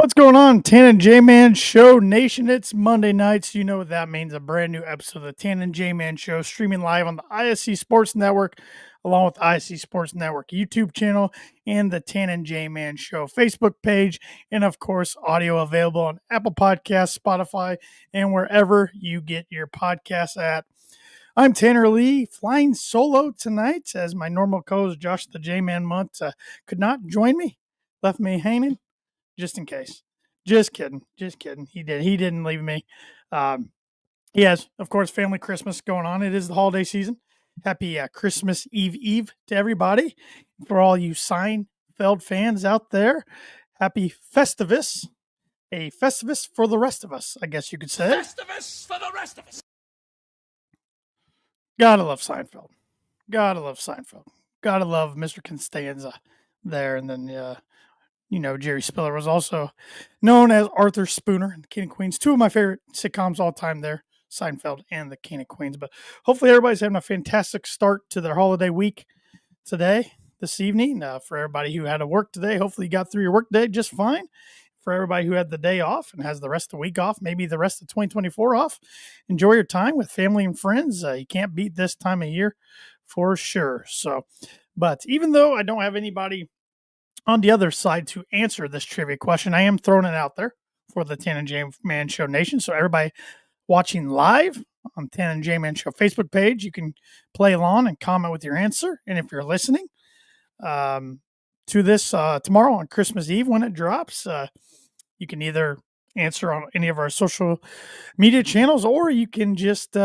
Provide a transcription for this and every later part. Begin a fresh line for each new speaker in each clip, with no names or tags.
What's going on, Tan and J Man Show Nation? It's Monday night, so you know what that means. A brand new episode of the Tan and J Man Show, streaming live on the ISC Sports Network, along with the ISC Sports Network YouTube channel and the Tan and J Man Show Facebook page. And of course, audio available on Apple Podcasts, Spotify, and wherever you get your podcasts at. I'm Tanner Lee, flying solo tonight as my normal co-host Josh the J Man Munt could not join me, left me hanging. Just in case. Just kidding. Just kidding. He did. He didn't leave me. Um, he has, of course, family Christmas going on. It is the holiday season. Happy Christmas Eve to everybody. For all you Seinfeld fans out there, happy Festivus. A Festivus for the rest of us, I guess you could say.
Festivus for the rest of us.
Gotta love Seinfeld. Gotta love Seinfeld. Gotta love Mr. Constanza there. And then, Jerry Spiller was also known as Arthur Spooner in the King of Queens. Two of my favorite sitcoms all time there, Seinfeld and the King of Queens. But hopefully everybody's having a fantastic start to their holiday week this evening. For everybody who had to work today, hopefully you got through your work day just fine. For everybody who had the day off and has the rest of the week off, maybe the rest of 2024 off, enjoy your time with family and friends. You can't beat this time of year for sure. So, but even though I don't have anybody on the other side to answer this trivia question, I am throwing it out there for the Tan and J Man Show Nation. So everybody watching live on Tan and J Man Show Facebook page, you can play along and comment with your answer. And if you're listening to this tomorrow on Christmas Eve when it drops, you can either answer on any of our social media channels, or you can just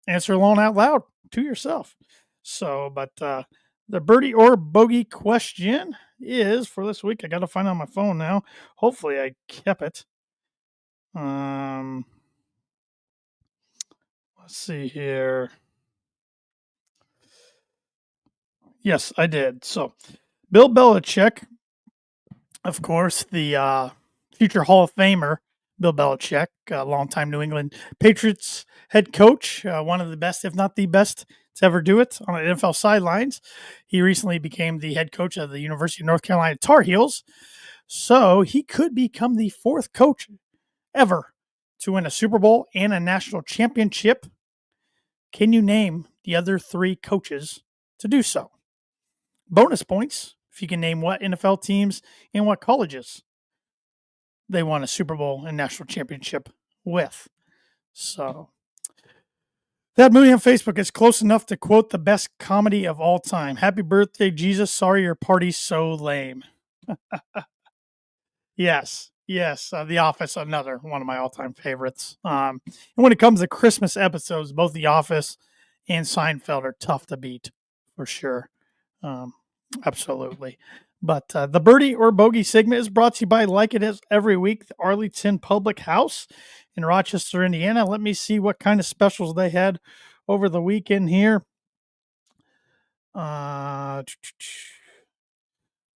answer alone out loud to yourself. So, but the birdie or bogey question is for this week. I got to find it on my phone now. Hopefully I kept it. Let's see here. Yes, I did. So Bill Belichick, of course, the future Hall of Famer, Bill Belichick, longtime New England Patriots head coach, one of the best, if not the best, to ever do it on the NFL sidelines. He recently became the head coach of the University of North Carolina Tar Heels. So he could become the fourth coach ever to win a Super Bowl and a national championship. Can you name the other three coaches to do so? Bonus points if you can name what NFL teams and what colleges they won a Super Bowl and national championship with. So that movie on Facebook is close enough to quote the best comedy of all time. Happy birthday, Jesus. Sorry your party's so lame. Yes. The Office, another one of my all-time favorites. And when it comes to Christmas episodes, both The Office and Seinfeld are tough to beat for sure. Absolutely. But the birdie or bogey segment is brought to you by, like it is every week, the Arlington Public House in Rochester, Indiana. Let me see what kind of specials they had over the weekend here. Over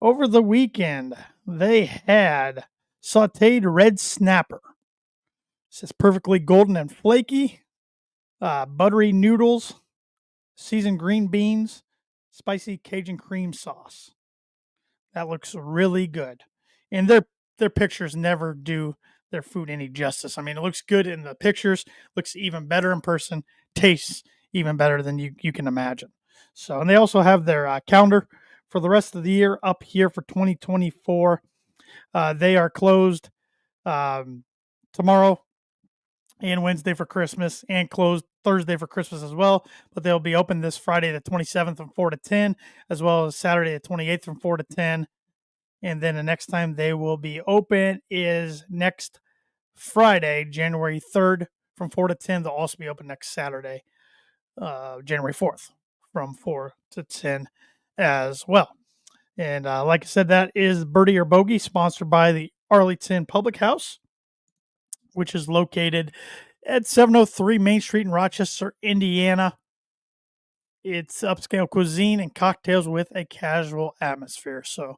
the weekend, they had sauteed red snapper. This is perfectly golden and flaky. Buttery noodles, seasoned green beans, spicy Cajun cream sauce. That looks really good. And their pictures never do their food any justice. I mean, it looks good in the pictures, looks even better in person, tastes even better than you can imagine. So, and they also have their calendar for the rest of the year up here for 2024. They are closed tomorrow and Wednesday for Christmas, and closed Thursday for Christmas as well. But they'll be open this Friday the 27th from 4 to 10, as well as Saturday the 28th from 4 to 10. And then the next time they will be open is next Friday, January 3rd from 4 to 10. They'll also be open next Saturday, January 4th from 4 to 10 as well. And like I said, that is Birdie or Bogey, sponsored by the Arlington Public House, which is located at 703 Main Street in Rochester, Indiana. It's upscale cuisine and cocktails with a casual atmosphere. So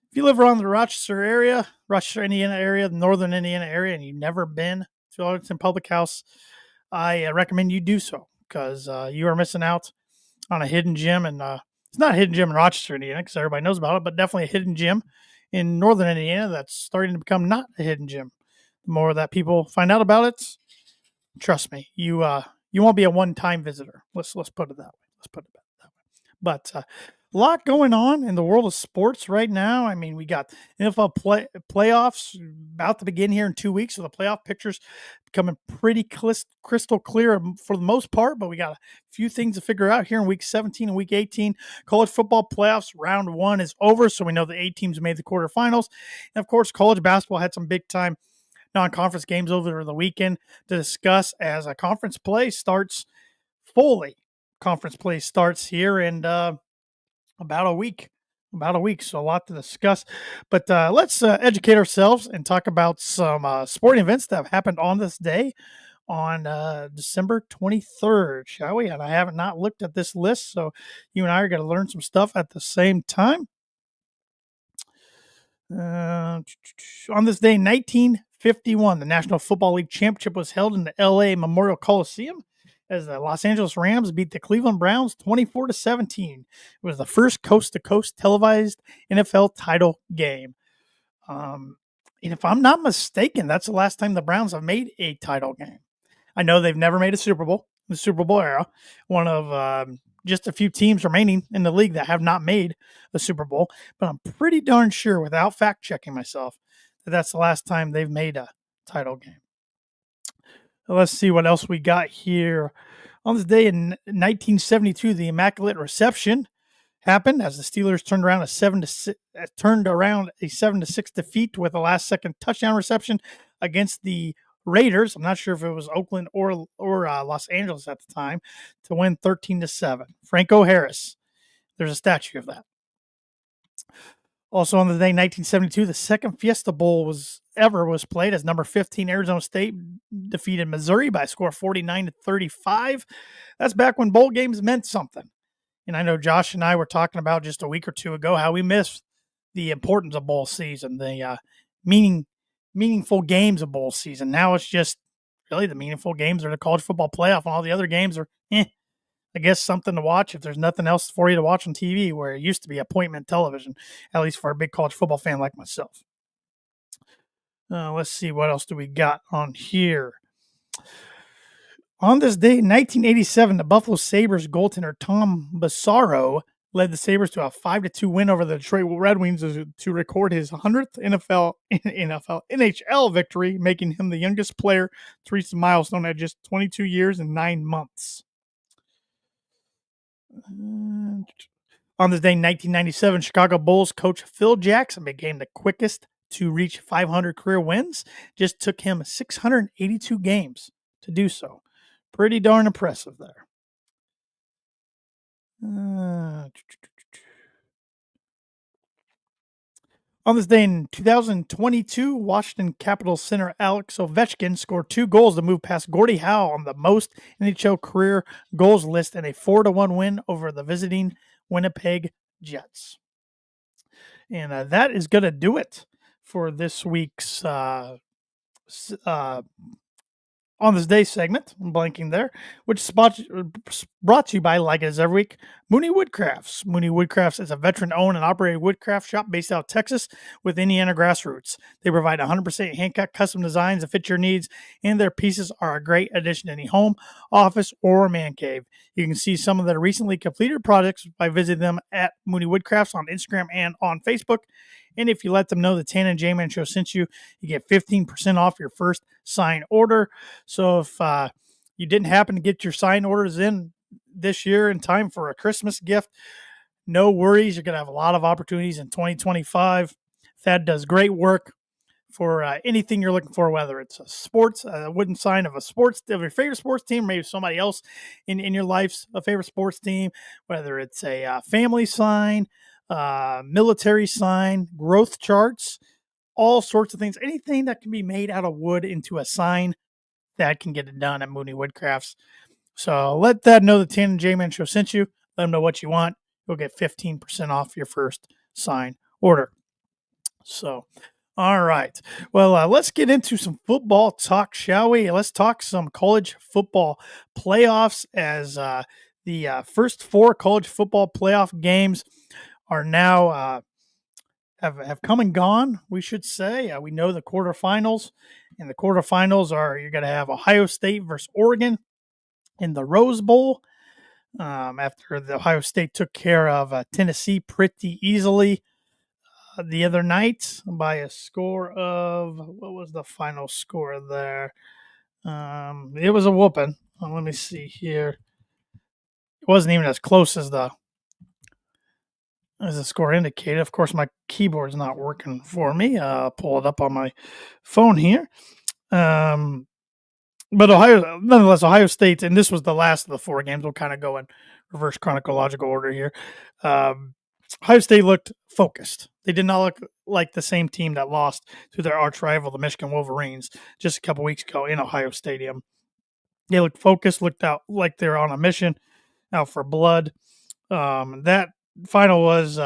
if you live around the Rochester area, Rochester, Indiana area, the northern Indiana area, and you've never been to Arlington Public House, I recommend you do so, because you are missing out on a hidden gem. And it's not a hidden gem in Rochester, Indiana, because everybody knows about it, but definitely a hidden gem in northern Indiana that's starting to become not a hidden gem. The more that people find out about it, trust me, you won't be a one-time visitor. Let's put it that way. Let's put it that way. But a lot going on in the world of sports right now. I mean, we got NFL playoffs about to begin here in 2 weeks, so the playoff pictures becoming pretty crystal clear for the most part. But we got a few things to figure out here in week 17 and week 18. College football playoffs round 1 is over, so we know the 8 teams made the quarterfinals, and of course, college basketball had some big time non-conference games over the weekend to discuss as a conference play starts fully. Conference play starts here in about a week. About a week, so a lot to discuss. But let's educate ourselves and talk about some sporting events that have happened on this day on December 23rd, shall we? And I haven't not looked at this list, so you and I are going to learn some stuff at the same time. On this day, 1951, the National Football League Championship was held in the LA Memorial Coliseum as the Los Angeles Rams beat the Cleveland Browns 24-17. It was the first coast-to-coast televised NFL title game. And if I'm not mistaken, that's the last time the Browns have made a title game. I know they've never made a Super Bowl, the Super Bowl era, one of just a few teams remaining in the league that have not made a Super Bowl, but I'm pretty darn sure, without fact checking myself, that that's the last time they've made a title game. So let's see what else we got here. On this day in 1972, the Immaculate Reception happened as the Steelers turned around a 7-6 defeat with a last-second touchdown reception against the Raiders. I'm not sure if it was Oakland or Los Angeles at the time, to win 13-7. Franco Harris. There's a statue of that. Also on the day 1972, the second Fiesta Bowl was played as number 15 Arizona State defeated Missouri by a score of 49-35. That's back when bowl games meant something. And I know Josh and I were talking about just a week or two ago how we missed the importance of bowl season, the meaningful games of bowl season. Now it's just really the meaningful games are the college football playoff, and all the other games are, I guess, something to watch if there's nothing else for you to watch on TV, where it used to be appointment television, at least for a big college football fan like myself. Let's see, what else do we got on here? On this day, in 1987, the Buffalo Sabres goaltender Tom Bassaro led the Sabres to a 5-2 win over the Detroit Red Wings to record his 100th NHL victory, making him the youngest player to reach the milestone at just 22 years and 9 months. On this day, in 1997, Chicago Bulls coach Phil Jackson became the quickest to reach 500 career wins. Just took him 682 games to do so. Pretty darn impressive there. On this day in 2022, Washington Capitals center Alex Ovechkin scored 2 goals to move past Gordie Howe on the most NHL career goals list in a 4-1 win over the visiting Winnipeg Jets. And that is going to do it for this week's On This Day segment. I'm blanking there, which is brought to you by, like it is every week, Mooney Woodcrafts. Mooney Woodcrafts is a veteran-owned and operated woodcraft shop based out of Texas with Indiana grassroots. They provide 100% hand-cut custom designs that fit your needs, and their pieces are a great addition to any home, office, or man cave. You can see some of their recently completed projects by visiting them at Mooney Woodcrafts on Instagram and on Facebook. And if you let them know the Tan and J-Man Show sent you, you get 15% off your first sign order. So if you didn't happen to get your sign orders in this year in time for a Christmas gift, no worries. You're going to have a lot of opportunities in 2025. Thad does great work for anything you're looking for, whether it's a wooden sign of your favorite sports team, maybe somebody else in your life's a favorite sports team, whether it's a family sign, military sign, growth charts, all sorts of things. Anything that can be made out of wood into a sign, that can get it done at Mooney Woodcrafts. So let that know the Tan and J-Man Show sent you. Let them know what you want. You'll get 15% off your first sign order. So, all right. Well, let's get into some football talk, shall we? Let's talk some college football playoffs as the first 4 college football playoff games are now have come and gone, we should say. We know the quarterfinals, and the quarterfinals are you're going to have Ohio State versus Oregon in the Rose Bowl. After the Ohio State took care of Tennessee pretty easily the other night by a score of what was the final score there? It was a whooping. Let me see here. It wasn't even as close as the score indicated. Of course, my keyboard's not working for me. I'll pull it up on my phone here. But nonetheless, Ohio State, and this was the last of the four games. We'll kind of go in reverse chronological order here. Ohio State looked focused. They did not look like the same team that lost to their arch rival, the Michigan Wolverines, just a couple weeks ago in Ohio Stadium. They looked focused, looked out like they were on a mission, out for blood. That final was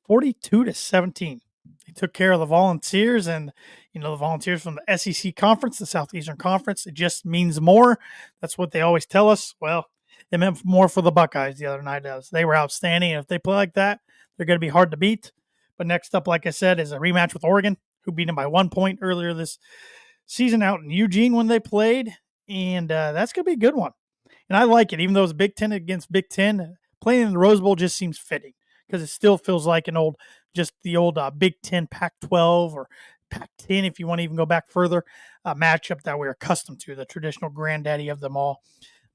42-17. They took care of the Volunteers, and the Volunteers from the SEC Conference, the Southeastern Conference. It just means more. That's what they always tell us. Well, it meant more for the Buckeyes the other night. They were outstanding, and if they play like that, they're going to be hard to beat. But next up, like I said, is a rematch with Oregon, who beat them by 1 point earlier this season out in Eugene when they played, and that's going to be a good one. And I like it, even though it's Big Ten against Big Ten. Playing in the Rose Bowl just seems fitting because it still feels like the old Big Ten, Pac-12, or Pac-10, if you want to even go back further, matchup that we're accustomed to, the traditional granddaddy of them all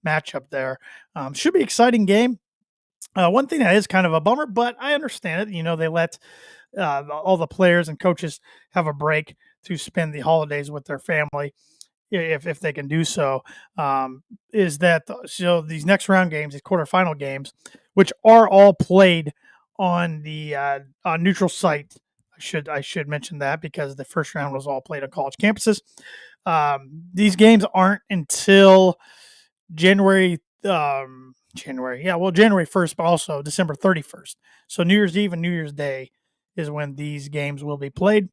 matchup there. Should be an exciting game. One thing that is kind of a bummer, but I understand it. They let all the players and coaches have a break to spend the holidays with their family if they can do so. Is that so? These next round games, these quarterfinal games, which are all played on the neutral site. I should mention that because the first round was all played on college campuses. These games aren't until January 1st, but also December 31st. So New Year's Eve and New Year's Day is when these games will be played.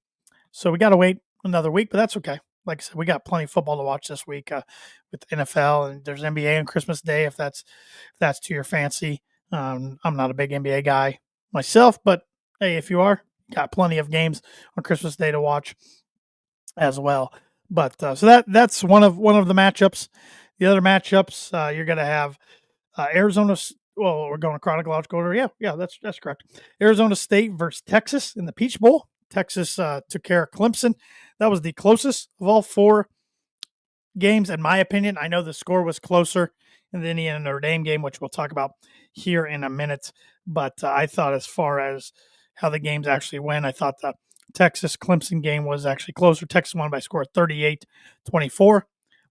So we got to wait another week, but that's okay. Like I said, we got plenty of football to watch this week with the NFL, and there's NBA on Christmas Day if that's to your fancy. I'm not a big NBA guy myself, but hey, if you are, got plenty of games on Christmas Day to watch as well. But so that's one of the matchups. The other matchups you're going to have Arizona. Well, we're going to chronological order. Yeah, that's correct. Arizona State versus Texas in the Peach Bowl. Texas took care of Clemson. That was the closest of all four games, in my opinion. I know the score was closer in the Indiana Notre Dame game, which we'll talk about here in a minute. But I thought, as far as how the games actually went, I thought the Texas Clemson game was actually closer. Texas won by a score of 38-24.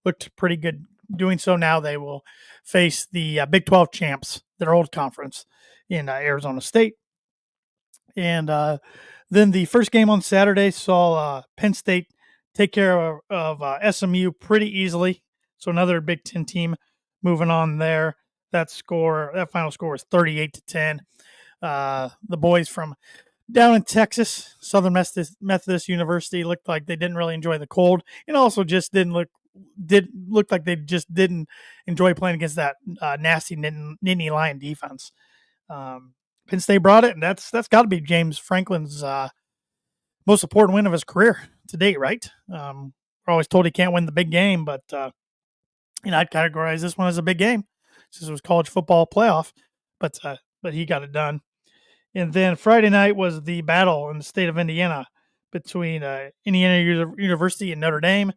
Looked pretty good doing so. Now they will face the Big 12 champs, their old conference, in Arizona State. And then the first game on Saturday saw Penn State take care of SMU pretty easily. So another Big Ten team moving on there. That final score was 38-10. The boys from down in Texas, Southern Methodist University, looked like they didn't really enjoy the cold, and also just looked like they just didn't enjoy playing against that nasty Nittany Lion defense. Penn State brought it, and that's got to be James Franklin's most important win of his career to date, right? We're always told he can't win the big game, but I'd categorize this one as a big game since it was college football playoff, but he got it done. And then Friday night was the battle in the state of Indiana between Indiana University and Notre Dame.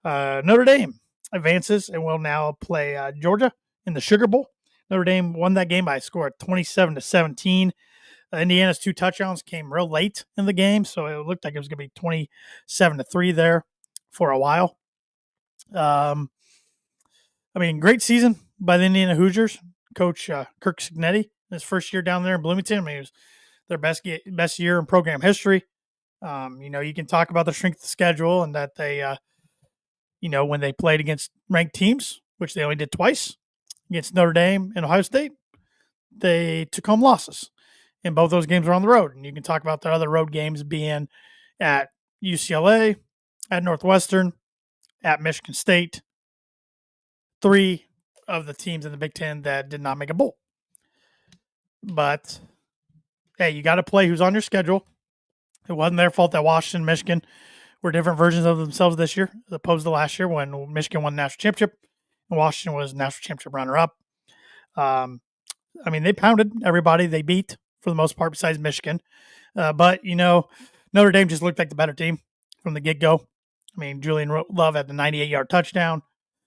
Notre Dame advances and will now play Georgia in the Sugar Bowl. Notre Dame won that game by a score of 27-17. Indiana's 2 touchdowns came real late in the game, so it looked like it was going to be 27-3 there for a while. Great season by the Indiana Hoosiers. Coach Kirk Cignetti, his first year down there in Bloomington. It was their best year in program history. You can talk about the strength of the schedule and that they, when they played against ranked teams, which they only did twice, against Notre Dame and Ohio State, they took home losses. And both those games were on the road. And you can talk about the other road games being at UCLA, at Northwestern, at Michigan State. 3 of the teams in the Big Ten that did not make a bowl. But, hey, you got to play who's on your schedule. It wasn't their fault that Washington and Michigan were different versions of themselves this year, as opposed to last year when Michigan won the national championship and Washington was national championship runner-up. Um, I mean, they pounded everybody they beat for the most part, besides Michigan. But Notre Dame just looked like the better team from the get-go. I mean, Julian Love had the 98-yard touchdown.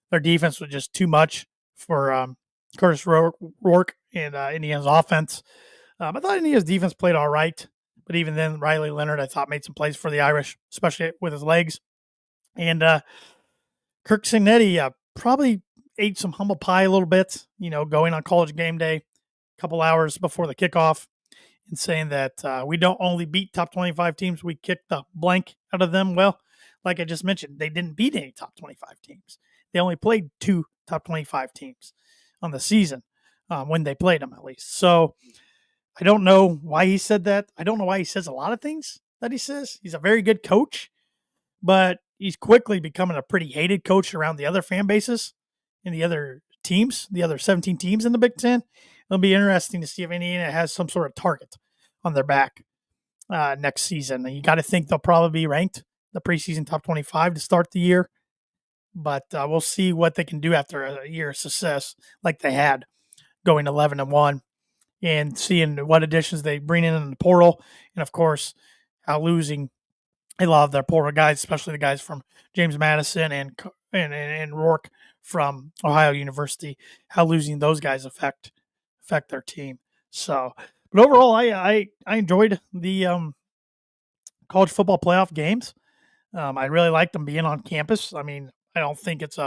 Their defense was just too much for Curtis Rourke and Indiana's offense. I thought Indiana's defense played all right, but even then, Riley Leonard, I thought, made some plays for the Irish, especially with his legs. And Kirk Cinetti probably ate some humble pie a little bit, going on college game day a couple hours before the kickoff and saying that we don't only beat top 25 teams, we kick the blank out of them. Well, like I just mentioned, they didn't beat any top 25 teams. They only played 2 top 25 teams on the season when they played them, at least. So I don't know why he said that. I don't know why he says a lot of things that he says. He's a very good coach, but he's quickly becoming a pretty hated coach around the other fan bases and the other teams, the other 17 teams in the Big Ten. It'll be interesting to see if Indiana has some sort of target on their back next season. And you got to think they'll probably be ranked the preseason top 25 to start the year. But we'll see what they can do after a year of success like they had, going 11-1, and seeing what additions they bring in the portal. And, of course, how losing a lot of their portal guys, especially the guys from James Madison and Rourke from Ohio University, how losing those guys affect their team. So, but overall, I enjoyed the college football playoff games. I really liked them being on campus. I mean, I don't think it's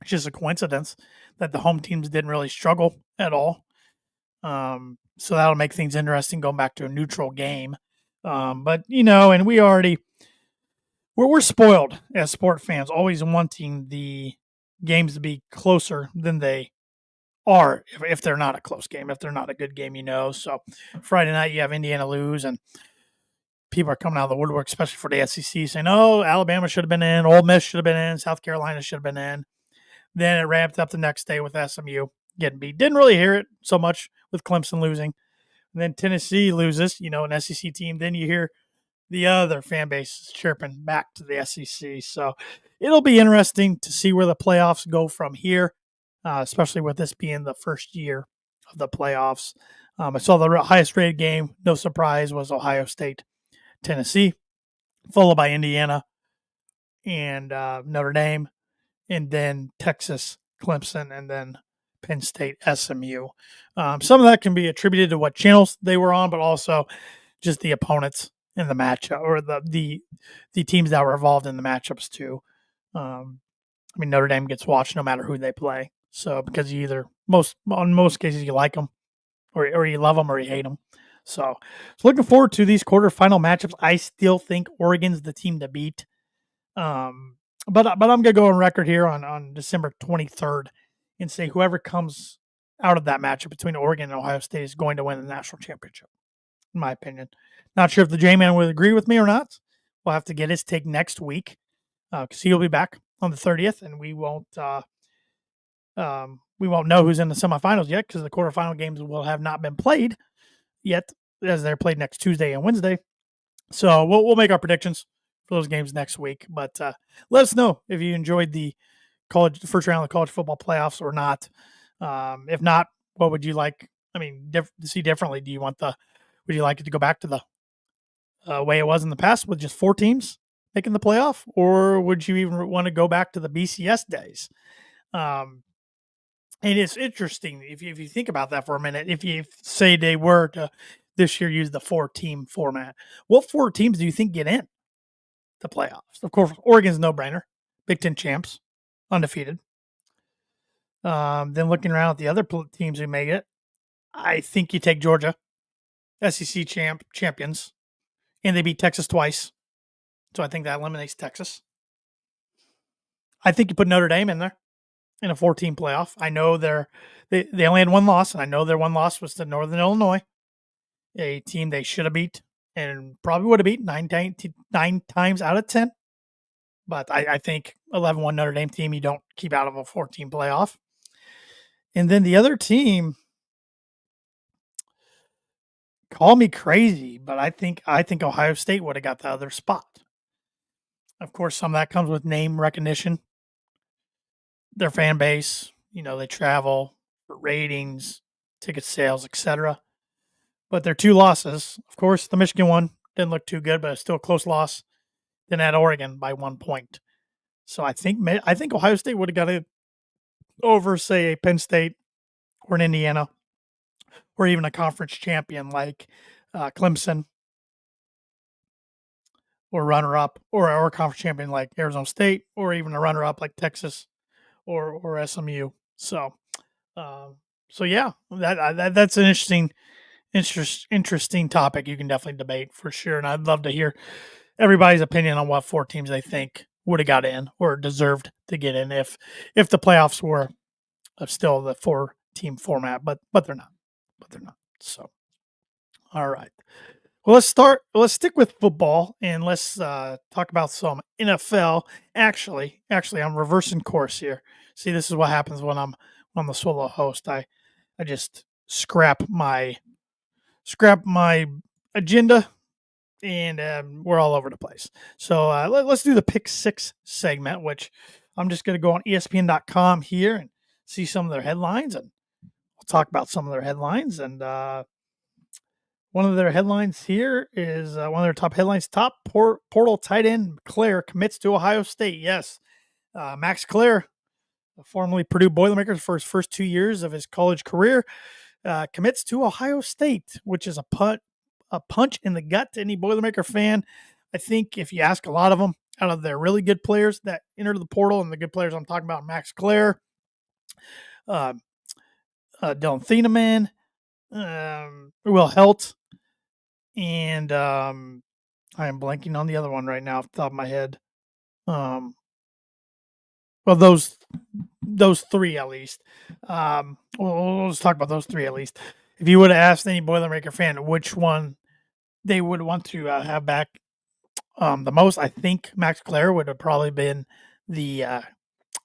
just a coincidence that the home teams didn't really struggle at all. So that'll make things interesting going back to a neutral game. But and we're spoiled as sport fans, always wanting the games to be closer than they are if they're not a close game, if they're not a good game, So Friday night you have Indiana lose, and people are coming out of the woodwork, especially for the SEC, saying, "Oh, Alabama should have been in, Ole Miss should have been in, South Carolina should have been in." Then it ramped up the next day with SMU getting beat. Didn't really hear it so much with Clemson losing. And then Tennessee loses, an SEC team. Then you hear the other fan bases chirping back to the SEC. So it'll be interesting to see where the playoffs go from here, especially with this being the first year of the playoffs. I saw the highest rated game, no surprise, was Ohio State, Tennessee, followed by Indiana and Notre Dame, and then Texas, Clemson, and then Penn State, SMU. Some of that can be attributed to what channels they were on, but also just the opponents in the matchup, or the teams that were involved in the matchups too. I mean, Notre Dame gets watched no matter who they play. So because in most cases you like them, or you love them, or you hate them. So looking forward to these quarterfinal matchups. I still think Oregon's the team to beat. But I'm going to go on record here on December 23rd and say whoever comes out of that matchup between Oregon and Ohio State is going to win the national championship, in my opinion. Not sure if the J-Man would agree with me or not. We'll have to get his take next week because he'll be back on the 30th, and we won't know who's in the semifinals yet because the quarterfinal games will have not been played yet, as they're played next Tuesday and Wednesday. So we'll make our predictions for those games next week. But let us know if you enjoyed the first round of the college football playoffs or not. If not, what would you like? I mean, to see differently. Would you like it to go back to the way it was in the past with just 4 teams making the playoff, or would you even want to go back to the BCS days? And it's interesting if you think about that for a minute. If you say they were to this year use the 4-team format, what 4 teams do you think get in the playoffs? Of course, Oregon's no-brainer. Big Ten champs, undefeated. Then looking around at the other teams who made it, I think you take Georgia, SEC champions, and they beat Texas twice. So I think that eliminates Texas. I think you put Notre Dame in there in a 4-team playoff. I know they only had 1 loss, and I know their 1 loss was to Northern Illinois, a team they should have beat and probably would have beat 9 times out of 10. But I think 11-1 Notre Dame team you don't keep out of a 4-team playoff. And then the other team Call me crazy, but I think Ohio State would have got the other spot. Of course, some of that comes with name recognition, their fan base. They travel for ratings, ticket sales, etc. But their two losses, of course, the Michigan one didn't look too good, but it's still a close loss. Then at Oregon by 1 point. So I think Ohio State would have got it over, say, a Penn State or an Indiana, or even a conference champion like Clemson, or runner-up, or a conference champion like Arizona State, or even a runner-up like Texas or SMU. Um, so yeah, that's an interesting topic. You can definitely debate for sure, and I'd love to hear everybody's opinion on what four teams they think would have got in or deserved to get in if the playoffs were still the 4-team format, but they're not. So, all right. Well, let's stick with football and let's talk about some NFL. Actually, I'm reversing course here. See, this is what happens when I'm on the solo host. I just scrap my agenda, and we're all over the place. So let's do the pick six segment, which I'm just going to go on ESPN.com here and see some of their headlines, and we'll talk about some of their headlines. And one of their headlines here is one of their top headlines: top portal tight end Claire commits to Ohio State. Yes, Max Claire, formerly Purdue Boilermakers for his first 2 years of his college career, commits to Ohio State, which is a punch in the gut to any Boilermaker fan. I think if you ask a lot of them, out of their really good players that entered the portal, and the good players I'm talking about, Max Claire, Dylan Thieneman, Will Helt, and I am blanking on the other one right now off the top of my head. Well, those three at least. We'll just talk about those three at least. If you would have asked any Boilermaker fan which one they would want to have back the most, I think Max Claire would have probably been the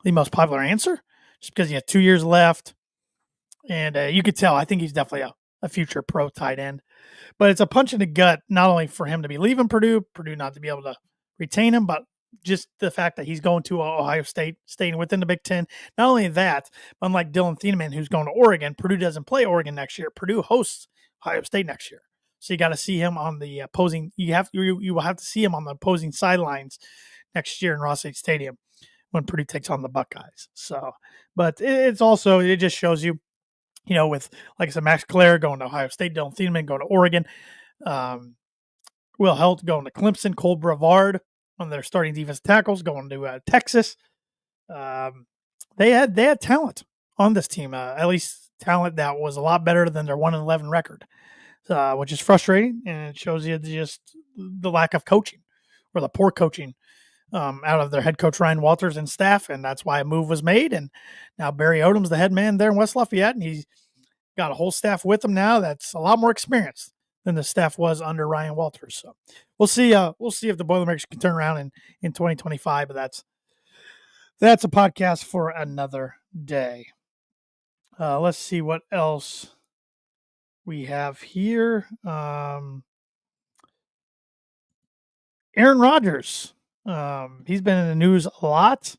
most popular answer, just because he had 2 years left, and you could tell. I think he's definitely a future pro tight end. But it's a punch in the gut, not only for him to be leaving Purdue not to be able to retain him, but just the fact that he's going to Ohio State, staying within the Big Ten. Not only that, unlike Dylan Thieneman, who's going to Oregon, Purdue doesn't play Oregon next year. Purdue hosts Ohio State next year. So you got to see him on the opposing. You will have to see him on the opposing sidelines next year in Ross-Ade Stadium when Purdue takes on the Buckeyes. So, but it's also, it just shows you, with, like I said, Max Claire going to Ohio State, Dylan Thieneman going to Oregon, Will Helt going to Clemson, Cole Brevard, one of their starting defensive tackles, going to Texas. They had talent on this team, at least talent that was a lot better than their 1-11 record, which is frustrating, and it shows you just the lack of coaching, or the poor coaching out of their head coach Ryan Walters and staff, and that's why a move was made. And now Barry Odom's the head man there in West Lafayette, and he's got a whole staff with him now that's a lot more experienced than the staff was under Ryan Walters. So we'll see. We'll see if the Boilermakers can turn around in 2025. But that's a podcast for another day. Let's see what else we have here. Aaron Rodgers. He's been in the news a lot.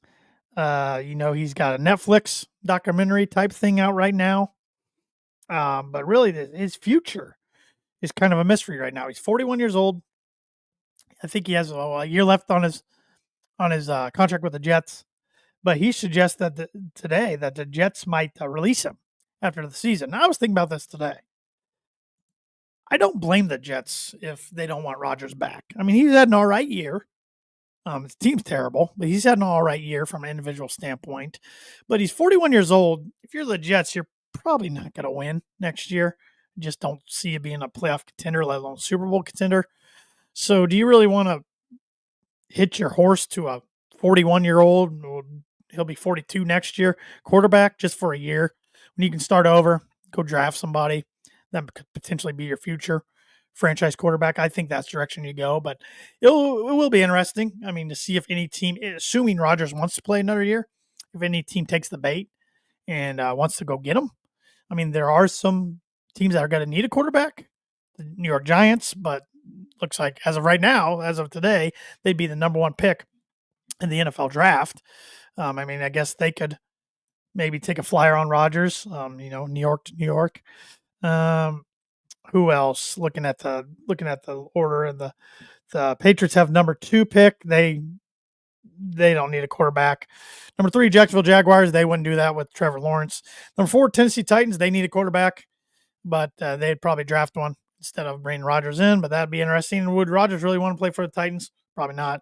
He's got a Netflix documentary type thing out right now. But really, his future is kind of a mystery right now. He's 41 years old. I think he has a year left on his contract with the Jets. But he suggests that today that the Jets might release him after the season. Now, I was thinking about this today. I don't blame the Jets if they don't want Rodgers back. I mean, he's had an all right year. His team's terrible, but he's had an all right year from an individual standpoint. But he's 41 years old. If you're the Jets, you're probably not going to win next year. Just don't see you being a playoff contender, let alone Super Bowl contender. So do you really want to hitch your horse to a 41-year-old, he'll be 42 next year, quarterback just for a year, when you can start over, go draft somebody that could potentially be your future franchise quarterback? I think that's the direction you go, but it will be interesting. I mean, to see if any team, assuming Rodgers wants to play another year, if any team takes the bait and wants to go get him. I mean, there are some teams that are going to need a quarterback the New York Giants, but looks like as of right now, as of today, they'd be the number one pick in the NFL draft. I mean, I guess they could maybe take a flyer on Rodgers. New York to New York. Um, who else? Looking at the order, and the Patriots have number 2 pick. They don't need a quarterback. Number 3, Jacksonville Jaguars. They wouldn't do that with Trevor Lawrence. Number 4, Tennessee Titans. They need a quarterback, but they'd probably draft one instead of bringing Rodgers in. But that'd be interesting. Would Rodgers really want to play for the Titans? Probably not.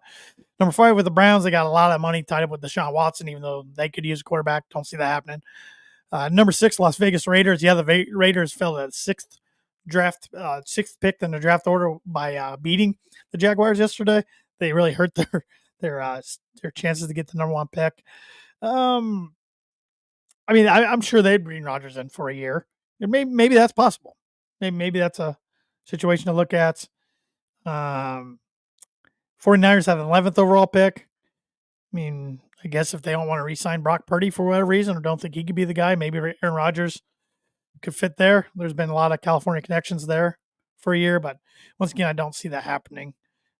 Number 5 with the Browns. They got a lot of money tied up with Deshaun Watson, even though they could use a quarterback. Don't see that happening. Number 6, Las Vegas Raiders. Yeah, the Raiders fell to sixth pick in the draft order by beating the Jaguars yesterday. They really hurt their chances to get the number 1 pick. I mean, I'm sure they'd bring Rodgers in for a year. Maybe that's possible. Maybe that's a situation to look at. 49ers have an 11th overall pick. I mean, I guess if they don't want to re-sign Brock Purdy for whatever reason or don't think he could be the guy, maybe Aaron Rodgers could fit there. There's been a lot of California connections there for a year, but once again, I don't see that happening.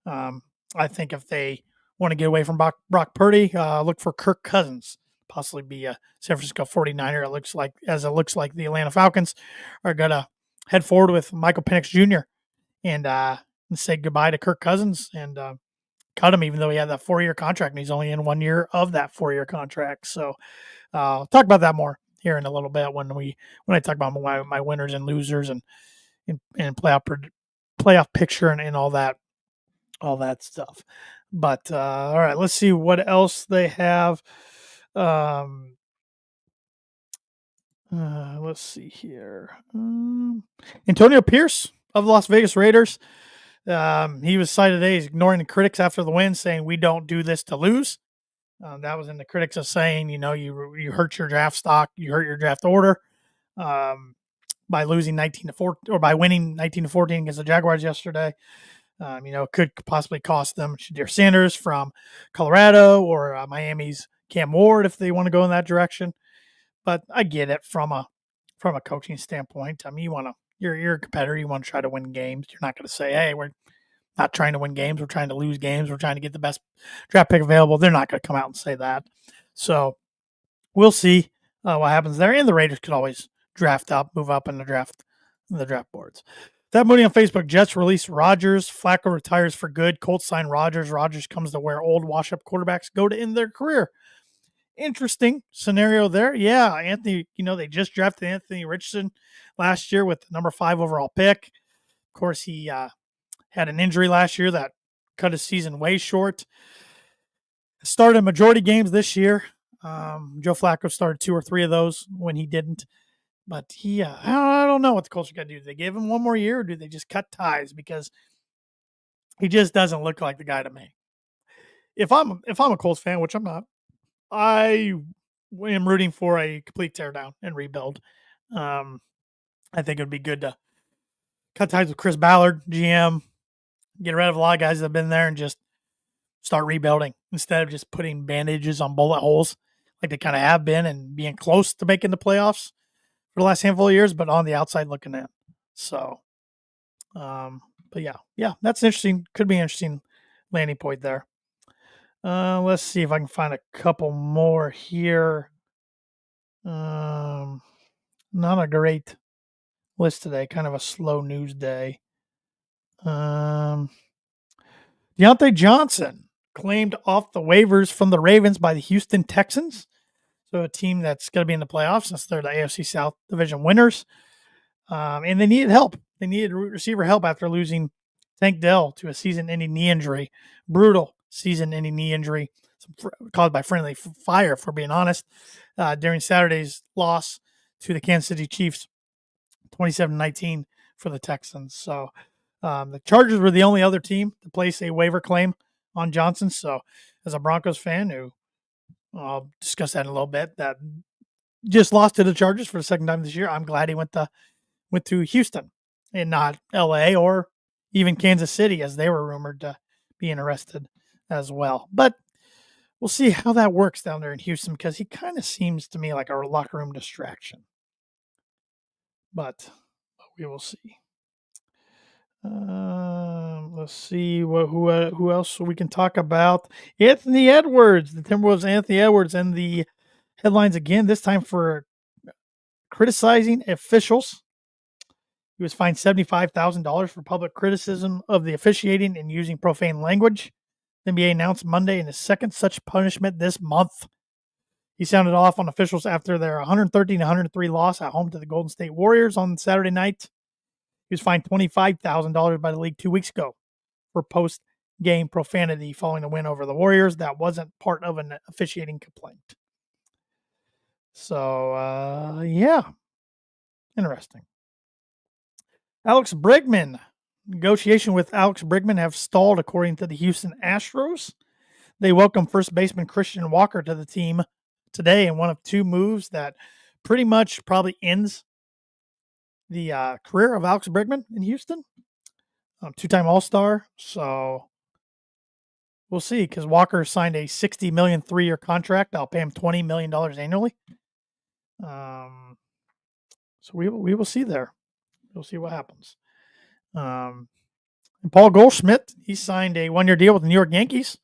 I think if they want to get away from Brock Purdy, look for Kirk Cousins, possibly be a San Francisco 49er. It looks like the Atlanta Falcons are going to head forward with Michael Penix Jr. and say goodbye to Kirk Cousins and cut him, even though he had that 4-year contract and he's only in 1 year of that 4-year contract. So I'll talk about that more here in a little bit when I talk about my winners and losers and playoff picture and all that stuff. But all right, let's see what else they have. Let's see here. Antonio Pierce of the Las Vegas Raiders. He was cited today as ignoring the critics after the win, saying we don't do this to lose. That was in the critics of saying, you hurt your draft stock, you hurt your draft order by losing 19-4 or by winning 19-14 against the Jaguars yesterday. It could possibly cost them Shadir Sanders from Colorado or Miami's Cam Ward if they want to go in that direction. But I get it from a coaching standpoint. I mean, you're a competitor. You want to try to win games. You're not going to say, hey, we're not trying to win games. We're trying to lose games. We're trying to get the best draft pick available. They're not going to come out and say that. So we'll see what happens there. And the Raiders could always move up in the draft boards. That Mooney on Facebook, Jets release Rodgers. Flacco retires for good. Colts sign Rodgers. Rodgers comes to where old wash-up quarterbacks go to end their career. Interesting scenario there. Yeah, Anthony, they just drafted Anthony Richardson last year with the number 5 overall pick. Of course, he had an injury last year that cut his season way short. Started majority games this year. Joe Flacco started 2 or 3 of those when he didn't. But I don't know what the Colts are going to do. Do they give him one more year or do they just cut ties? Because he just doesn't look like the guy to me. If I'm a Colts fan, which I'm not, I am rooting for a complete teardown and rebuild. I think it would be good to cut ties with Chris Ballard, GM, get rid of a lot of guys that have been there and just start rebuilding instead of just putting bandages on bullet holes like they kind of have been and being close to making the playoffs for the last handful of years, but on the outside looking in. So, but yeah, that's interesting. Could be an interesting landing point there. Let's see if I can find a couple more here. Not a great list today. Kind of a slow news day. Deontay Johnson claimed off the waivers from the Ravens by the Houston Texans. So a team that's going to be in the playoffs since they're the AFC South Division winners. And they needed help. They needed receiver help after losing Tank Dell to a season-ending knee injury. Brutal season-ending knee injury caused by friendly fire, for being honest, during Saturday's loss to the Kansas City Chiefs, 27-19 for the Texans. So the Chargers were the only other team to place a waiver claim on Johnson. So as a Broncos fan who I'll discuss that in a little bit, that just lost to the Chargers for the second time this year, I'm glad he went to Houston and not LA or even Kansas City, as they were rumored to be interested as well. But we'll see how that works down there in Houston, because he kind of seems to me like a locker room distraction. But we will see. Let's see who else we can talk about. Anthony Edwards, the Timberwolves. Anthony Edwards, and the headlines again. This time for criticizing officials. He was fined $75,000 for public criticism of the officiating and using profane language. The NBA announced Monday in his second such punishment this month. He sounded off on officials after their 113-103 loss at home to the Golden State Warriors on Saturday night. He was fined $25,000 by the league 2 weeks ago for post-game profanity following a win over the Warriors. That wasn't part of an officiating complaint. So, yeah, interesting. Alex Bregman. Negotiation with Alex Bregman have stalled, according to the Houston Astros. They welcome first baseman Christian Walker to the team today in one of two moves that pretty much probably ends the career of Alex Bregman in Houston. Two-time All-Star. So we'll see, because Walker signed a $60 million 3-year contract. I'll pay him $20 million annually. So we will see there. We'll see what happens. And Paul Goldschmidt, he signed a 1-year deal with the New York Yankees.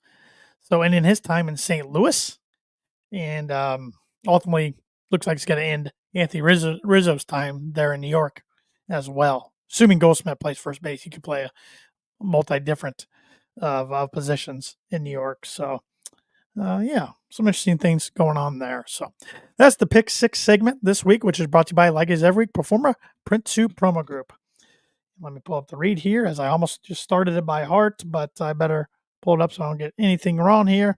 So ending his time in St. Louis. And ultimately looks like it's going to end Anthony Rizzo's time there in New York as well. Assuming Goldschmidt plays first base, he could play a multi-different of positions in New York. So, yeah, some interesting things going on there. So that's the Pick 6 segment this week, which is brought to you by, like as every week, Performa Print 2 Promo Group. Let me pull up the read here, as I almost just started it by heart, but I better pull it up so I don't get anything wrong here.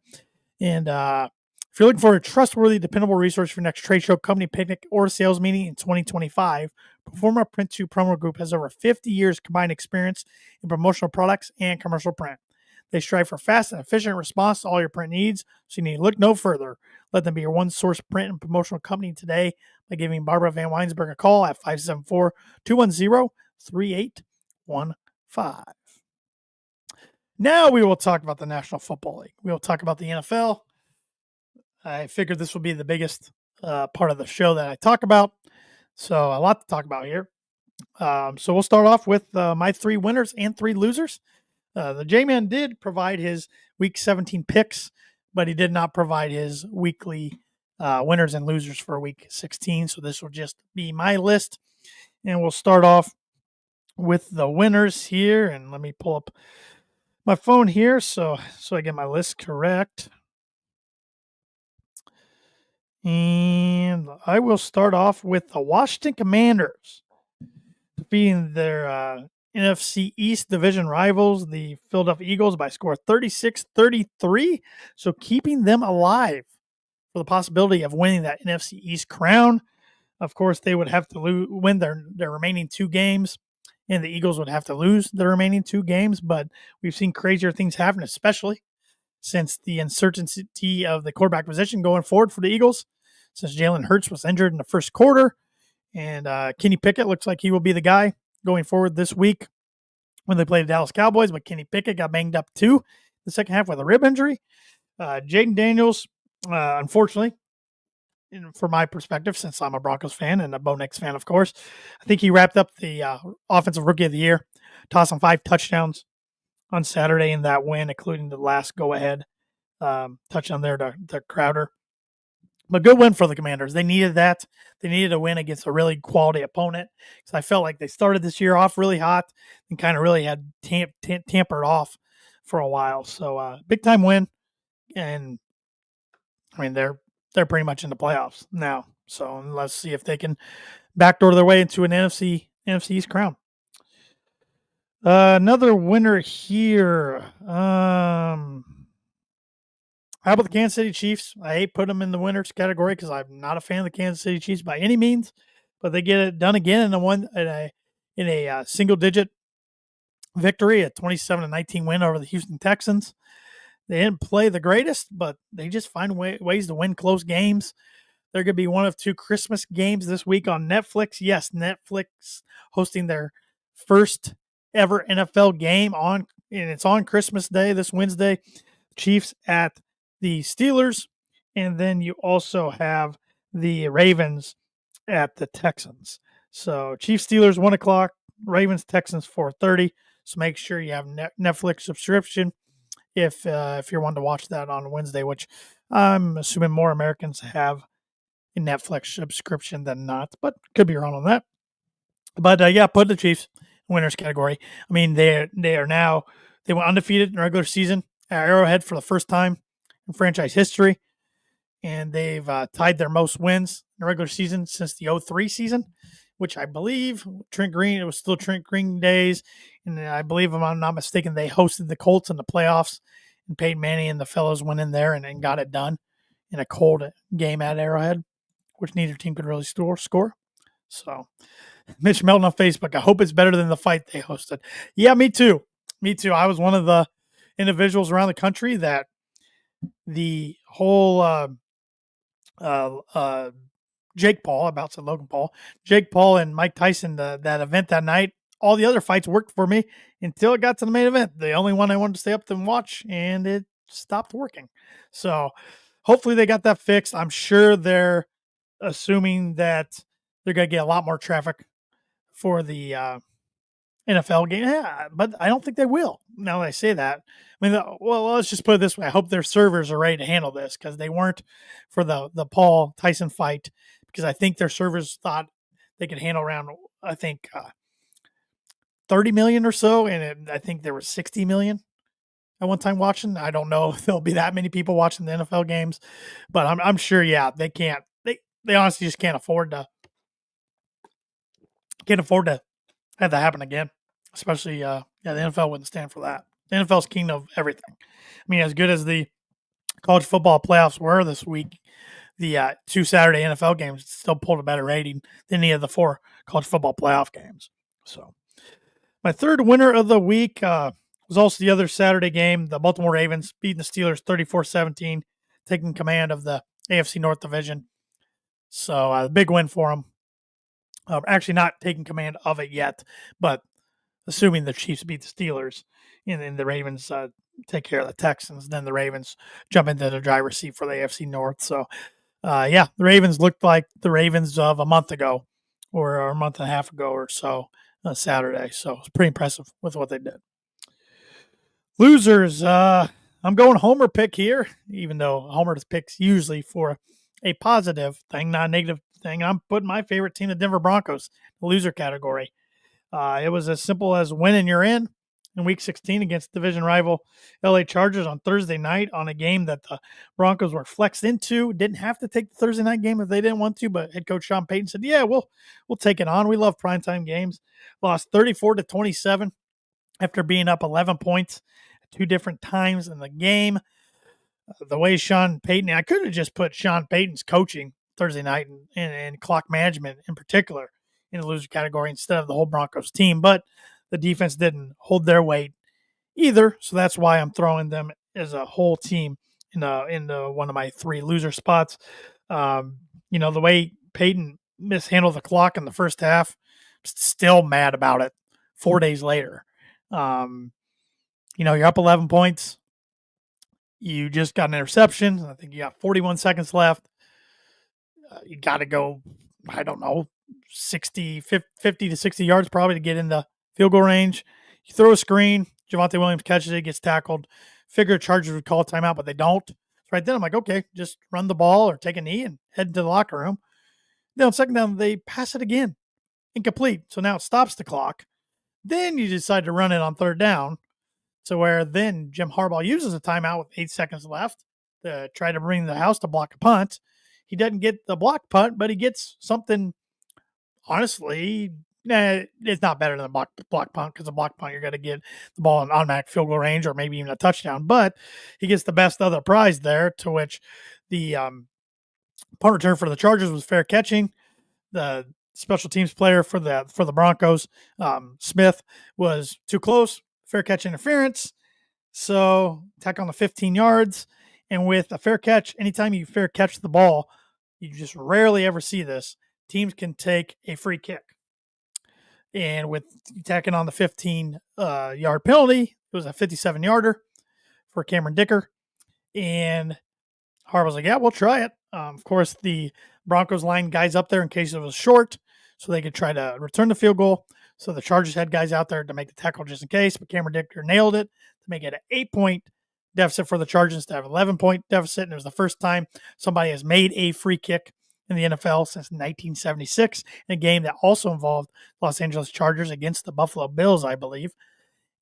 And if you're looking for a trustworthy, dependable resource for your next trade show, company picnic, or sales meeting in 2025, Performa Print 2 Promo Group has over 50 years combined experience in promotional products and commercial print. They strive for fast and efficient response to all your print needs, so you need to look no further. Let them be your one-source print and promotional company today by giving Barbara Van Weinsberg a call at 574-210-3815. Now we will talk about the National Football League. We will talk about the NFL. I figured this would be the biggest part of the show that I talk about. So a lot to talk about here. So we'll start off with my 3 winners and 3 losers. The J-Man did provide his Week 17 picks, but he did not provide his weekly winners and losers for Week 16. So this will just be my list. And we'll start off with the winners here. And let me pull up my phone here so I get my list correct. And I will start off with the Washington Commanders defeating their NFC East division rivals, the Philadelphia Eagles, by a score of 36-33. So keeping them alive for the possibility of winning that NFC East crown. Of course, they would have to win their remaining 2 games, and the Eagles would have to lose the remaining 2 games. But we've seen crazier things happen, especially since the uncertainty of the quarterback position going forward for the Eagles, since Jalen Hurts was injured in the first quarter. And Kenny Pickett looks like he will be the guy going forward this week when they play the Dallas Cowboys. But Kenny Pickett got banged up too the second half with a rib injury. Jaden Daniels, unfortunately, from my perspective, since I'm a Broncos fan and a Bo Nix fan, of course, I think he wrapped up the Offensive Rookie of the Year, tossing 5 touchdowns on Saturday in that win, including the last go-ahead touchdown there to Crowder. But good win for the Commanders. They needed that. They needed a win against a really quality opponent. Because I felt like they started this year off really hot and kind of really had tampered off for a while. So big time win, and I mean they're pretty much in the playoffs now. So let's see if they can backdoor their way into an NFC East crown. Another winner here. How about the Kansas City Chiefs? I hate putting them in the winners category because I'm not a fan of the Kansas City Chiefs by any means, but they get it done again in a single-digit victory, a 27-19 win over the Houston Texans. They didn't play the greatest, but they just find ways to win close games. They're going to be one of 2 Christmas games this week on Netflix. Yes, Netflix hosting their first ever NFL game and it's on Christmas Day this Wednesday. Chiefs at the Steelers, and then you also have the Ravens at the Texans. So Chiefs Steelers 1:00, Ravens Texans 4:30. So make sure you have Netflix subscription if you're wanting to watch that on Wednesday, which I'm assuming more Americans have a Netflix subscription than not, but could be wrong on that. But yeah, put the Chiefs in winners category. I mean, they are now they went undefeated in regular season at Arrowhead for the first time in franchise history, and they've tied their most wins in the regular season since the '03 season, which I believe Trent Green. It was still Trent Green days, and I believe, if I'm not mistaken, they hosted the Colts in the playoffs, and Peyton Manning and the fellows went in there and got it done in a cold game at Arrowhead, which neither team could really score. So, Mitch Melton on Facebook, I hope it's better than the fight they hosted. Yeah, me too. Me too. I was one of the individuals around the country that the whole Jake Paul, about to Logan Paul, Jake Paul and Mike Tyson, that event that night, all the other fights worked for me until it got to the main event. The only one I wanted to stay up and watch, and it stopped working. So hopefully they got that fixed. I'm sure they're assuming that they're going to get a lot more traffic for the NFL game. Yeah, but I don't think they will. Now that I say that, I mean, well, let's just put it this way: I hope their servers are ready to handle this because they weren't for the Paul Tyson fight. Because I think their servers thought they could handle around, I think, 30 million or so, and I think there was 60 million at one time watching. I don't know if there'll be that many people watching the NFL games, but I'm sure. Yeah, they can't. They honestly just can't afford to have that happen again. Especially, yeah, the NFL wouldn't stand for that. The NFL's king of everything. I mean, as good as the college football playoffs were this week, the 2 Saturday NFL games still pulled a better rating than any of the 4 college football playoff games. So, my third winner of the week was also the other Saturday game. The Baltimore Ravens beating the Steelers 34-17, taking command of the AFC North Division. So, a big win for them. Actually, not taking command of it yet, but assuming the Chiefs beat the Steelers and the Ravens take care of the Texans, then the Ravens jump into the driver's seat for the AFC North. So, yeah, the Ravens looked like the Ravens of a month ago or a month and a half ago or so Saturday. So, it's pretty impressive with what they did. Losers, I'm going Homer pick here, even though Homer's picks usually for a positive thing, not a negative thing. I'm putting my favorite team, the Denver Broncos, the loser category. It was as simple as winning, you're in Week 16 against division rival LA Chargers on Thursday night on a game that the Broncos were flexed into. Didn't have to take the Thursday night game if they didn't want to, but head coach Sean Payton said, "Yeah, we'll take it on. We love primetime games." Lost 34-27 after being up 11 points at 2 different times in the game. The way Sean Payton, I could have just put Sean Payton's coaching Thursday night and clock management in particular in the loser category instead of the whole Broncos team, but the defense didn't hold their weight either, so that's why I'm throwing them as a whole team in one of my 3 loser spots. The way Payton mishandled the clock in the first half, still mad about it 4 days later. You're up 11 points. You just got an interception. I think you got 41 seconds left. You got to go, I don't know, 50 to 60 yards probably to get in the field goal range. You throw a screen. Javonte Williams catches it, gets tackled. Figure Chargers would call a timeout, but they don't. So right then I'm like, okay, just run the ball or take a knee and head to the locker room. Then on second down, they pass it again. Incomplete. So now it stops the clock. Then you decide to run it on third down. So where then Jim Harbaugh uses a timeout with 8 seconds left to try to bring the house to block a punt. He doesn't get the block punt, but he gets something, honestly, it's not better than a block punt because a block punt, you're going to get the ball in automatic field goal range or maybe even a touchdown. But he gets the best other prize there, to which the punt return for the Chargers was fair catching. The special teams player for the Broncos, Smith, was too close, fair catch interference. So tack on the 15 yards. And with a fair catch, anytime you fair catch the ball, you just rarely ever see this. Teams can take a free kick. And with tacking on the 15-yard penalty, it was a 57-yarder for Cameron Dicker. And Harbaugh's like, yeah, we'll try it. Of course, the Broncos line guys up there in case it was short, so they could try to return the field goal. So the Chargers had guys out there to make the tackle just in case, but Cameron Dicker nailed it to make it an 8-point deficit for the Chargers instead of an 11-point deficit. And it was the first time somebody has made a free kick in the NFL since 1976 in a game that also involved Los Angeles Chargers against the Buffalo Bills, I believe.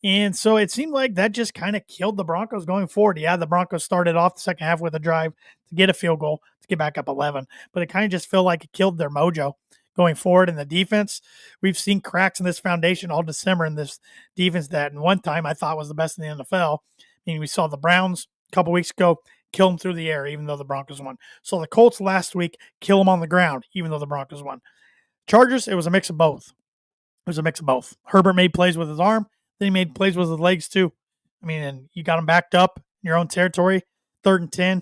And so it seemed like that just kind of killed the Broncos going forward. Yeah, the Broncos started off the second half with a drive to get a field goal to get back up 11, but it kind of just felt like it killed their mojo going forward in the defense. We've seen cracks in this foundation all December in this defense that in one time I thought was the best in the NFL. I mean, we saw the Browns a couple weeks ago kill them through the air, even though the Broncos won. So the Colts last week kill them on the ground, even though the Broncos won. Chargers, it was a mix of both. It was a mix of both. Herbert made plays with his arm. Then he made plays with his legs too. I mean, and you got him backed up in your own territory, 3rd and 10. A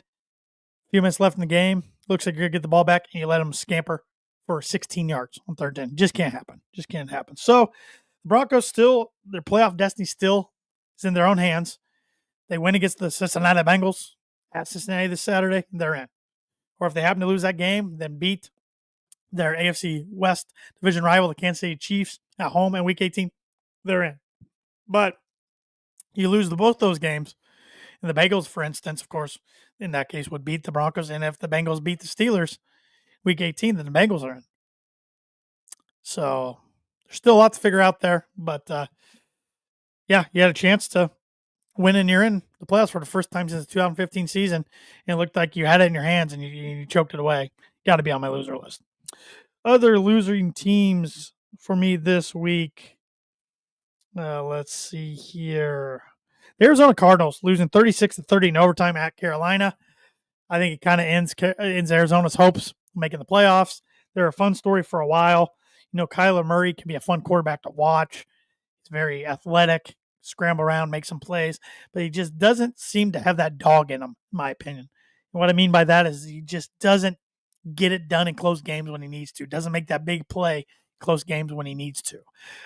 few minutes left in the game. Looks like you're going to get the ball back, and you let him scamper for 16 yards on 3rd and 10. Just can't happen. Just can't happen. So the Broncos still, their playoff destiny still is in their own hands. They win against the Cincinnati Bengals at Cincinnati this Saturday, they're in. Or if they happen to lose that game, then beat their AFC West division rival, the Kansas City Chiefs, at home in Week 18, they're in. But you lose both those games, and the Bengals, for instance, of course, in that case, would beat the Broncos. And if the Bengals beat the Steelers Week 18, then the Bengals are in. So there's still a lot to figure out there. But, yeah, you had a chance to win, and you're in the playoffs for the first time since the 2015 season. And it looked like you had it in your hands, and you choked it away. Got to be on my loser list. Other losing teams for me this week. Let's see here. The Arizona Cardinals losing 36-30 in overtime at Carolina. I think it kind of ends Arizona's hopes making the playoffs. They're a fun story for a while. You know, Kyler Murray can be a fun quarterback to watch. He's very athletic, scramble around, make some plays, but he just doesn't seem to have that dog in him, in my opinion. And what I mean by that is he just doesn't get it done in close games when he needs to. Doesn't make that big play close games when he needs to.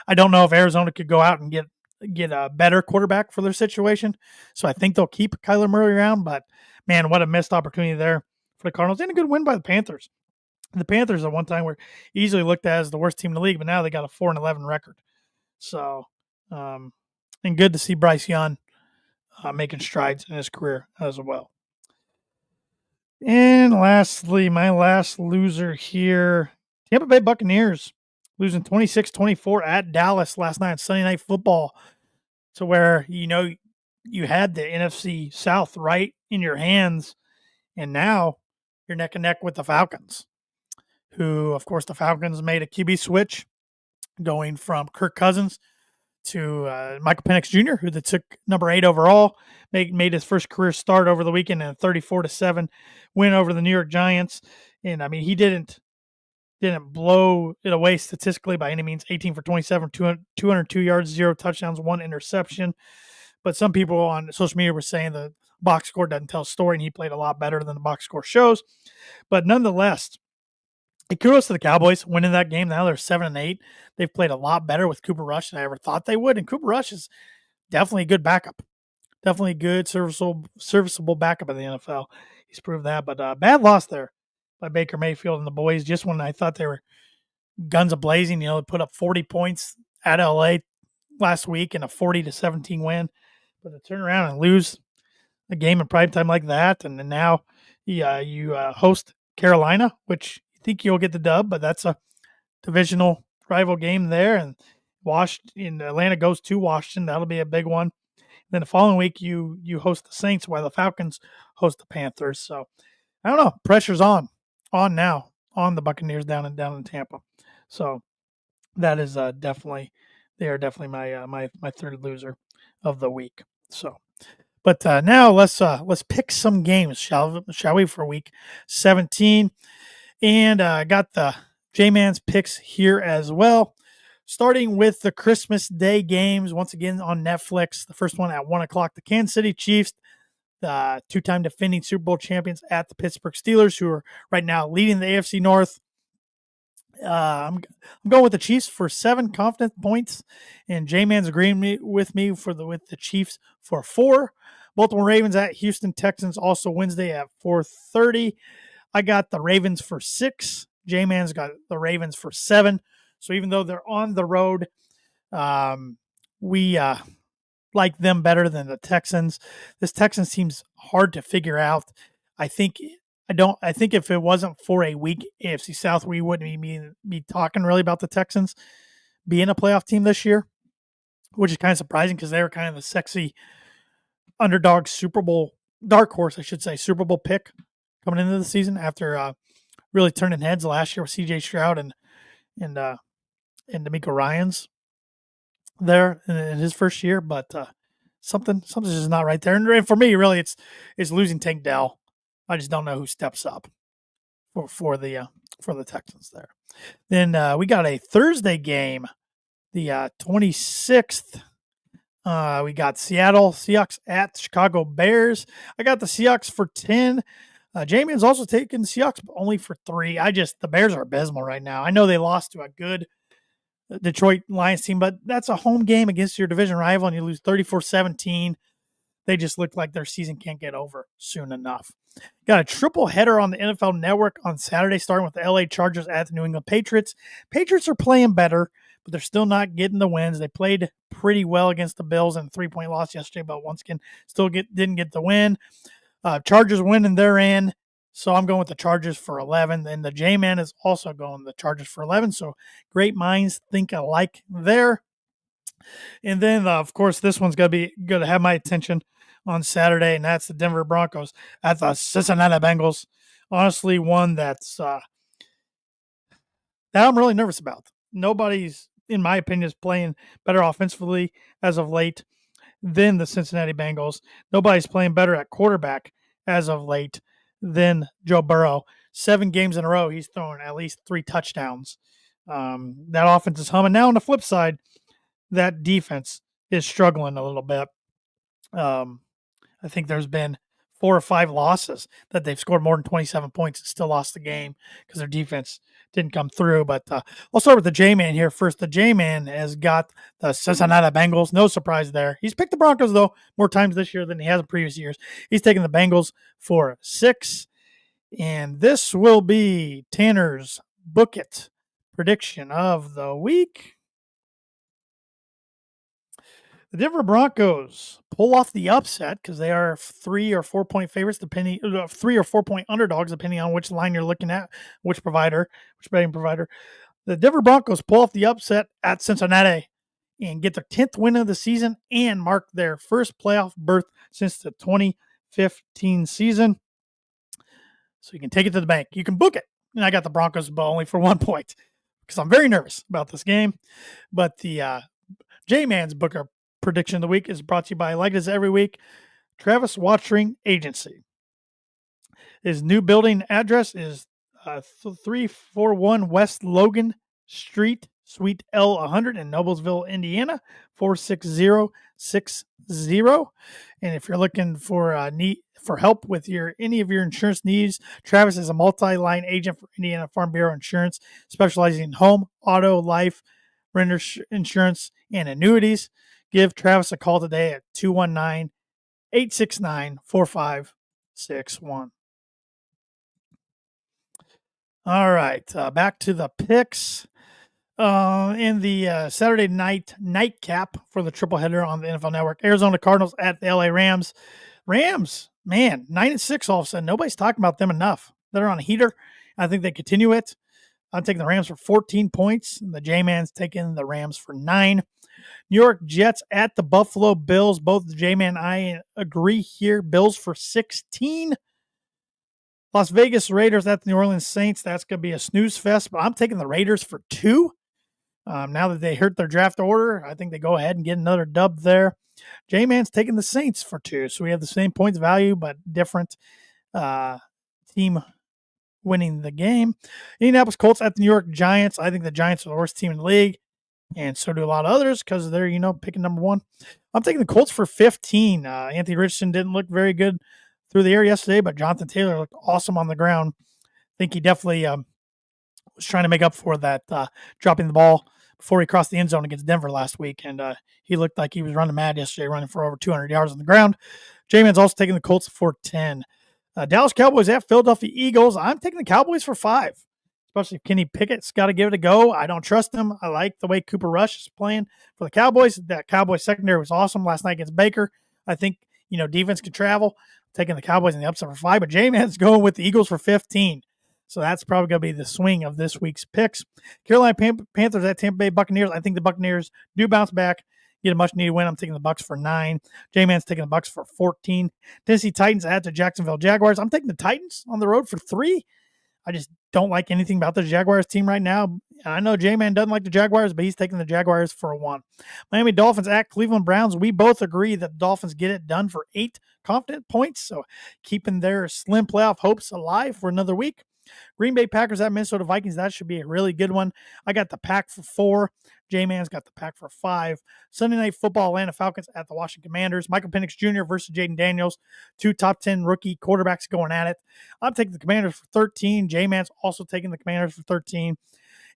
I don't know if Arizona could go out and get a better quarterback for their situation. So I think they'll keep Kyler Murray around, but man, what a missed opportunity there for the Cardinals, and a good win by the Panthers. The Panthers at one time were easily looked at as the worst team in the league, but now they got a 4-11 record. So, and good to see Bryce Young making strides in his career as well. And lastly, my last loser here, Tampa Bay Buccaneers losing 26-24 at Dallas last night on Sunday Night Football, to where, you know, you had the NFC South right in your hands, and now you're neck and neck with the Falcons, who, of course, the Falcons made a QB switch going from Kirk Cousins to Michael Penix Jr., who they took number 8 overall, made his first career start over the weekend in a 34-7 win over the New York Giants. And I mean, he didn't blow it away statistically by any means. 18 for 27, 202 yards, 0 touchdowns, 1 interception. But some people on social media were saying the box score doesn't tell a story, and he played a lot better than the box score shows. But nonetheless, kudos to the Cowboys winning that game. Now they're 7-8. They've played a lot better with Cooper Rush than I ever thought they would. And Cooper Rush is definitely a good backup. Definitely a good, serviceable backup in the NFL. He's proved that. But bad loss there by Baker Mayfield and the boys. Just when I thought they were guns a-blazing, you know, they put up 40 points at LA last week in a 40-17 win. But to turn around and lose a game in prime time like that, and then now you host Carolina, which you think you'll get the dub, but that's a divisional rival game there. And Atlanta goes to Washington. That'll be a big one. Then the following week, you host the Saints while the Falcons host the Panthers. So I don't know. Pressure's on now on the Buccaneers down in Tampa. So that is definitely my third loser of the week. So, but now let's pick some games, shall we, for week 17, and got the J-Man's picks here as well. Starting with the Christmas Day games, once again on Netflix. The first one at 1 o'clock, the Kansas City Chiefs, the two-time defending Super Bowl champions, at the Pittsburgh Steelers, who are right now leading the AFC North. I'm going with the Chiefs for 7 confident points, and J-Man's agreeing with me with the Chiefs for 4. Baltimore Ravens at Houston Texans, also Wednesday at 4:30. I got the Ravens for 6. J-Man's got the Ravens for 7. So even though they're on the road, We like them better than the Texans. This Texans team's hard to figure out. I think I think if it wasn't for a weak AFC South, we wouldn't be talking really about the Texans being a playoff team this year, which is kind of surprising because they were kind of the sexy underdog Super Bowl dark horse, I should say, Super Bowl pick coming into the season after really turning heads last year with CJ Stroud and D'Amico Ryans there in his first year, but something's just not right there. And for me, really, it's losing Tank Dell. I just don't know who steps up for the Texans there. Then we got a Thursday game, the 26th. We got Seattle Seahawks at Chicago Bears. I got the Seahawks for 10. Jamian's also taking the Seahawks, but only for 3. The Bears are abysmal right now. I know they lost to a good Detroit Lions team, but that's a home game against your division rival, and you lose 34-17. They just look like their season can't get over soon enough. Got a triple header on the NFL Network on Saturday, starting with the LA Chargers at the New England Patriots. Patriots are playing better, but they're still not getting the wins. They played pretty well against the Bills in a 3-point loss yesterday, but once again, didn't get the win. Chargers winning their end, so I'm going with the Chargers for 11. And the J-Man is also going the Chargers for 11, so great minds think alike there. And then, of course, this one's going to have my attention on Saturday, and that's the Denver Broncos at the Cincinnati Bengals. Honestly, one that I'm really nervous about. Nobody's, in my opinion, is playing better offensively as of late than the Cincinnati Bengals. Nobody's playing better at quarterback as of late than Joe Burrow. 7 games in a row, he's thrown at least 3 touchdowns. That offense is humming. Now, on the flip side, that defense is struggling a little bit. I think there's been 4 or 5 losses that they've scored more than 27 points and still lost the game because their defense didn't come through. But I'll start with the J-Man here first. The J-Man has got the Cincinnati Bengals. No surprise there. He's picked the Broncos, though, more times this year than he has in previous years. He's taking the Bengals for 6. And this will be Tanner's Book It prediction of the week. The Denver Broncos pull off the upset because they are 3 or 4 point favorites, 3 or 4 point underdogs, depending on which line you're looking at, which betting provider. The Denver Broncos pull off the upset at Cincinnati and get their 10th win of the season and mark their first playoff berth since the 2015 season. So you can take it to the bank. You can book it. And I got the Broncos, but only for 1 point because I'm very nervous about this game. But the J-Man's Booker prediction of the week is brought to you by, like it is every week, Travis Watering Agency. His new building address is 341 West Logan Street, Suite L100 in Noblesville, Indiana, 46060. And if you're looking for help with any of your insurance needs, Travis is a multi-line agent for Indiana Farm Bureau Insurance, specializing in home, auto, life, renter insurance, and annuities. Give Travis a call today at 219-869-4561. All right, back to the picks. In the Saturday night nightcap for the triple header on the NFL Network, Arizona Cardinals at the LA Rams. Rams, man, 9-6 all of a sudden. Nobody's talking about them enough. They're on a heater. I think they continue it. I'm taking the Rams for 14 points. And the J-Man's taking the Rams for 9. New York Jets at the Buffalo Bills. Both the J-Man and I agree here. Bills for 16. Las Vegas Raiders at the New Orleans Saints. That's going to be a snooze fest, but I'm taking the Raiders for 2. Now that they hurt their draft order, I think they go ahead and get another dub there. J-Man's taking the Saints for 2. So we have the same points value, but different team winning the game. Indianapolis Colts at the New York Giants. I think the Giants are the worst team in the league. And so do a lot of others because they're, picking number 1. I'm taking the Colts for 15. Anthony Richardson didn't look very good through the air yesterday, but Jonathan Taylor looked awesome on the ground. I think he definitely was trying to make up for that dropping the ball before he crossed the end zone against Denver last week. And he looked like he was running mad yesterday, running for over 200 yards on the ground. J-Man's also taking the Colts for 10. Dallas Cowboys at Philadelphia Eagles. I'm taking the Cowboys for 5. especially if Kenny Pickett's got to give it a go. I don't trust him. I like the way Cooper Rush is playing for the Cowboys. That Cowboys secondary was awesome last night against Baker. I think, defense can travel. I'm taking the Cowboys in the upset for 5, but J-Man's going with the Eagles for 15. So that's probably going to be the swing of this week's picks. Carolina Panthers at Tampa Bay Buccaneers. I think the Buccaneers do bounce back, get a much-needed win. I'm taking the Bucs for 9. J-Man's taking the Bucs for 14. Tennessee Titans at the Jacksonville Jaguars. I'm taking the Titans on the road for 3. I just don't like anything about the Jaguars team right now. And I know J-Man doesn't like the Jaguars, but he's taking the Jaguars for a 1. Miami Dolphins at Cleveland Browns. We both agree that the Dolphins get it done for 8 confident points, so keeping their slim playoff hopes alive for another week. Green Bay Packers at Minnesota Vikings. That should be a really good one. I got the Pack for 4. J-Man's got the Pack for 5. Sunday Night Football, Atlanta Falcons at the Washington Commanders. Michael Penix Jr. versus Jaden Daniels. 2 top 10 rookie quarterbacks going at it. I'm taking the Commanders for 13. J-Man's also taking the Commanders for 13.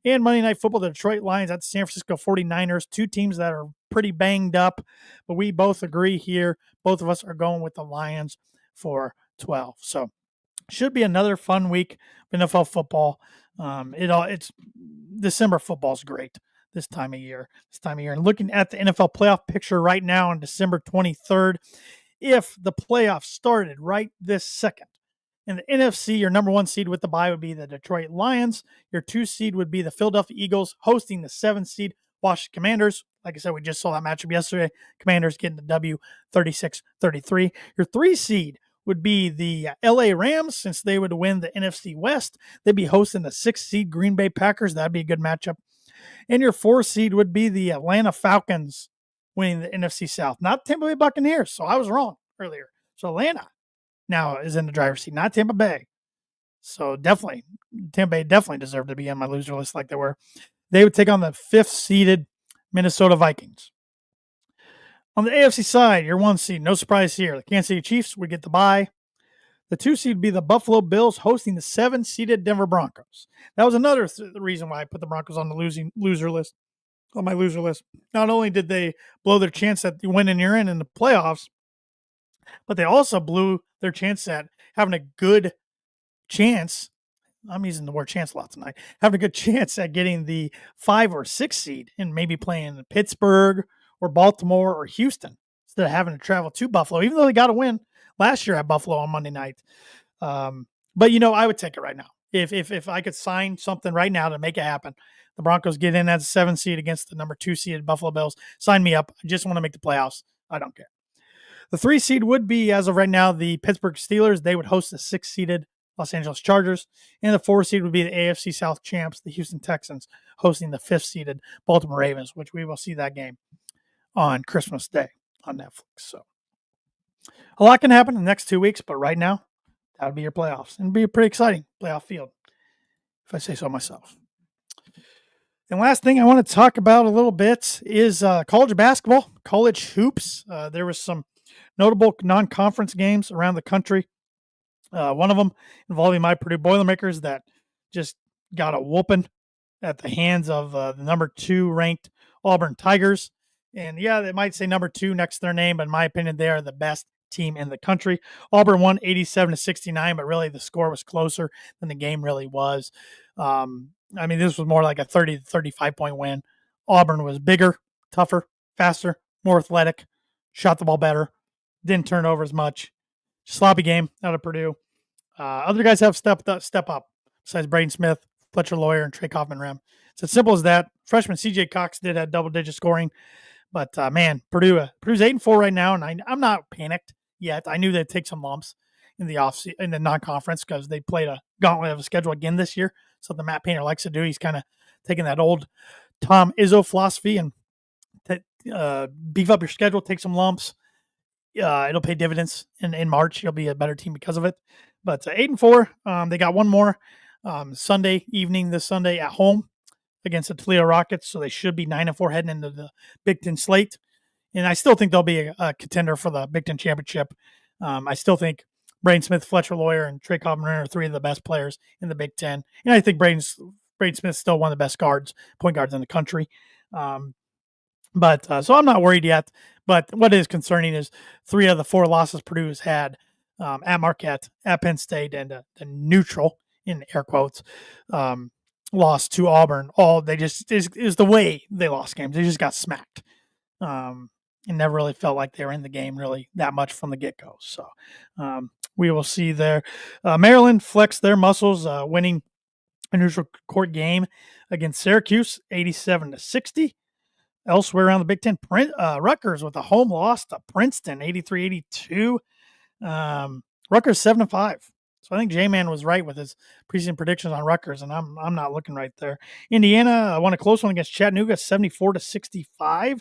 And Monday Night Football, the Detroit Lions at the San Francisco 49ers. 2 teams that are pretty banged up, but we both agree here. Both of us are going with the Lions for 12. So should be another fun week of NFL football. It's December football's great this time of year. And looking at the NFL playoff picture right now on December 23rd, if the playoffs started right this second, in the NFC, your number 1 seed with the bye would be the Detroit Lions. Your 2 seed would be the Philadelphia Eagles hosting the 7 seed Washington Commanders. Like I said, we just saw that matchup yesterday. Commanders getting the W 36-33. Your 3 seed would be the LA Rams, since they would win the NFC West. They'd be hosting the 6 seed Green Bay Packers. That'd be a good matchup. And your 4 seed would be the Atlanta Falcons winning the NFC South, not Tampa Bay Buccaneers. So I was wrong earlier. So Atlanta now is in the driver's seat, not Tampa Bay. So definitely, Tampa Bay definitely deserved to be on my loser list like they were. They would take on the 5th seeded Minnesota Vikings. On the AFC side, your 1 seed, no surprise here. The Kansas City Chiefs would get the bye. The 2 seed would be the Buffalo Bills hosting the 7-seeded Denver Broncos. That was another reason why I put the Broncos on the loser list. On my loser list. Not only did they blow their chance at winning you're in the playoffs, but they also blew their chance at having a good chance. I'm using the word chance a lot tonight. Having a good chance at getting the 5 or 6 seed and maybe playing Pittsburgh or Baltimore or Houston instead of having to travel to Buffalo, even though they got a win last year at Buffalo on Monday night. But, I would take it right now. If I could sign something right now to make it happen, the Broncos get in as a 7 seed against the number 2 seeded Buffalo Bills. Sign me up. I just want to make the playoffs. I don't care. The 3 seed would be, as of right now, the Pittsburgh Steelers. They would host the 6 seeded Los Angeles Chargers. And the 4 seed would be the AFC South champs, the Houston Texans, hosting the 5th seeded Baltimore Ravens, which we will see that game on Christmas Day on Netflix. So a lot can happen in the next 2 weeks, but right now, that would be your playoffs. And it'd be a pretty exciting playoff field, if I say so myself. And last thing I want to talk about a little bit is college basketball, college hoops. There was some notable non-conference games around the country. One of them involving my Purdue Boilermakers that just got a whooping at the hands of the number 2 ranked Auburn Tigers. And yeah, they might say number 2 next to their name, but in my opinion, they are the best team in the country. Auburn won 87-69, but really the score was closer than the game really was. This was more like a 30 to 35 point win. Auburn was bigger, tougher, faster, more athletic, shot the ball better, didn't turn over as much. Sloppy game out of Purdue. Other guys have step up, besides Braden Smith, Fletcher Lawyer, and Trey Kaufman-Rem. It's as simple as that. Freshman C.J. Cox did have double-digit scoring. But, Purdue's 8-4 right now, and I'm not panicked yet. I knew they'd take some lumps in the non-conference because they played a gauntlet of a schedule again this year. Something Matt Painter likes to do. He's kind of taking that old Tom Izzo philosophy and beef up your schedule, take some lumps. It'll pay dividends in March. You'll be a better team because of it. But 8-4. They got one more Sunday evening this Sunday at home against the Toledo Rockets, so they should be 9-4 heading into the Big Ten slate. And I still think they'll be a contender for the Big Ten championship. I still think Braden Smith, Fletcher Lawyer, and Trey Kaufman are 3 of the best players in the Big Ten. And I think Braden Smith's still one of the best point guards in the country. So I'm not worried yet. But what is concerning is 3 of the 4 losses Purdue has had at Marquette, at Penn State, and the neutral, in air quotes, lost to Auburn. All they just is the way they lost games. They just got smacked. And never really felt like they were in the game really that much from the get go. So we will see there. Maryland flexed their muscles, winning a neutral court game against Syracuse, 87-60. Elsewhere around the Big Ten, Rutgers with a home loss to Princeton, 83-82. Rutgers 7-5. So I think J-Man was right with his preseason predictions on Rutgers, and I'm not looking right there. Indiana won a close one against Chattanooga, 74-65.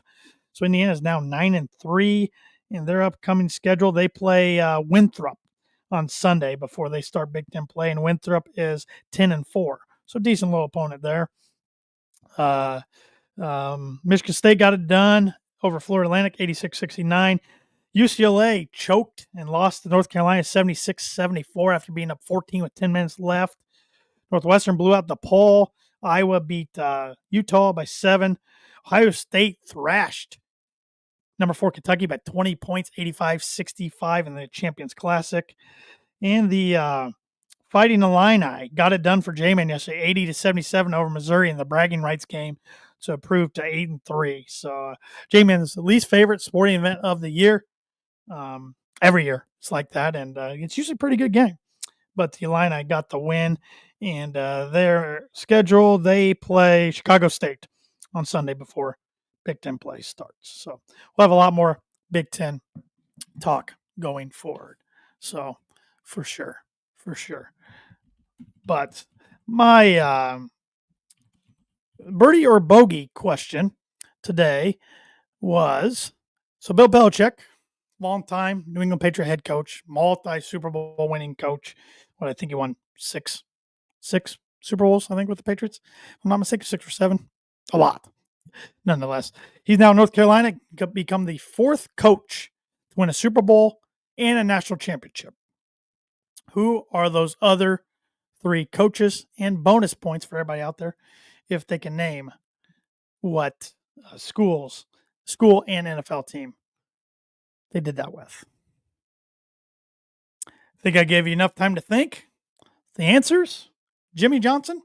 So Indiana is now 9-3 in their upcoming schedule. They play Winthrop on Sunday before they start Big Ten play, and Winthrop is 10-4. So decent little opponent there. Michigan State got it done over Florida Atlantic, 86-69. UCLA choked and lost to North Carolina 76-74 after being up 14 with 10 minutes left. Northwestern blew out DePaul. Iowa beat Utah by 7. Ohio State thrashed number 4 Kentucky by 20 points, 85-65 in the Champions Classic. And the Fighting Illini got it done for J-Man yesterday, 80-77 over Missouri in the bragging rights game to improve to 8-3. So J-Man's least favorite sporting event of the year. Every year it's like that, and it's usually a pretty good game. But the Illini got the win, and their schedule, they play Chicago State on Sunday before Big Ten play starts. So we'll have a lot more Big Ten talk going forward. So for sure. But my birdie or bogey question today was, so Bill Belichick, long-time New England Patriot head coach, multi-Super Bowl winning coach. I think he won six Super Bowls, I think, with the Patriots. If I'm not mistaken, 6 or 7. A lot. Nonetheless, he's now in North Carolina, become the 4th coach to win a Super Bowl and a national championship. Who are those other 3 coaches? And bonus points for everybody out there if they can name what school and NFL team they did that with. I think I gave you enough time to think. The answers: Jimmy Johnson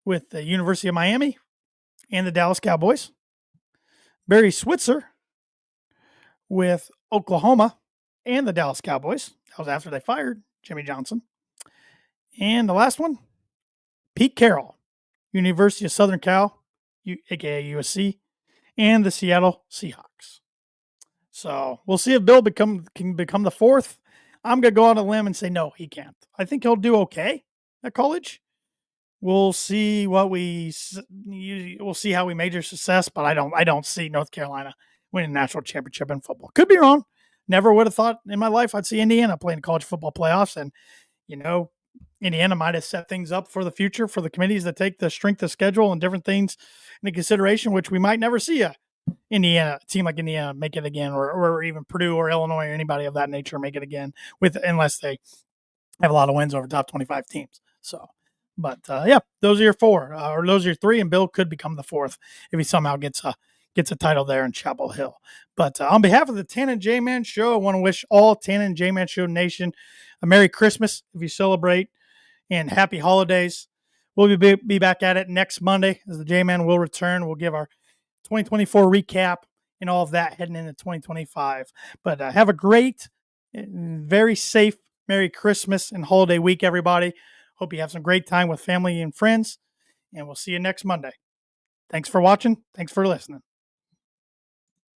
with the University of Miami and the Dallas Cowboys. Barry Switzer with Oklahoma and the Dallas Cowboys. That was after they fired Jimmy Johnson. And the last one, Pete Carroll, University of Southern Cal, aka USC, and the Seattle Seahawks. So we'll see if Bill can become the 4th. I'm going to go on a limb and say no, he can't. I think he'll do okay at college. We'll see we'll see how we measure success, but I don't see North Carolina winning a national championship in football. Could be wrong. Never would have thought in my life I'd see Indiana playing college football playoffs, and Indiana might have set things up for the future for the committees that take the strength of schedule and different things into consideration, which we might never see a team like Indiana make it again, or even Purdue or Illinois or anybody of that nature make it again, unless they have a lot of wins over top 25 teams. So, but those are your 4, or those are your 3, and Bill could become the 4th if he somehow gets a title there in Chapel Hill. But on behalf of the Tan and J-Man Show, I want to wish all Tan and J-Man Show Nation a Merry Christmas if you celebrate, and Happy Holidays. We'll be back at it next Monday as the J-Man will return. We'll give our 2024 recap and all of that heading into 2025. But have a great, very safe Merry Christmas and holiday week, everybody. Hope you have some great time with family and friends, and we'll see you next Monday. Thanks for watching. Thanks for listening.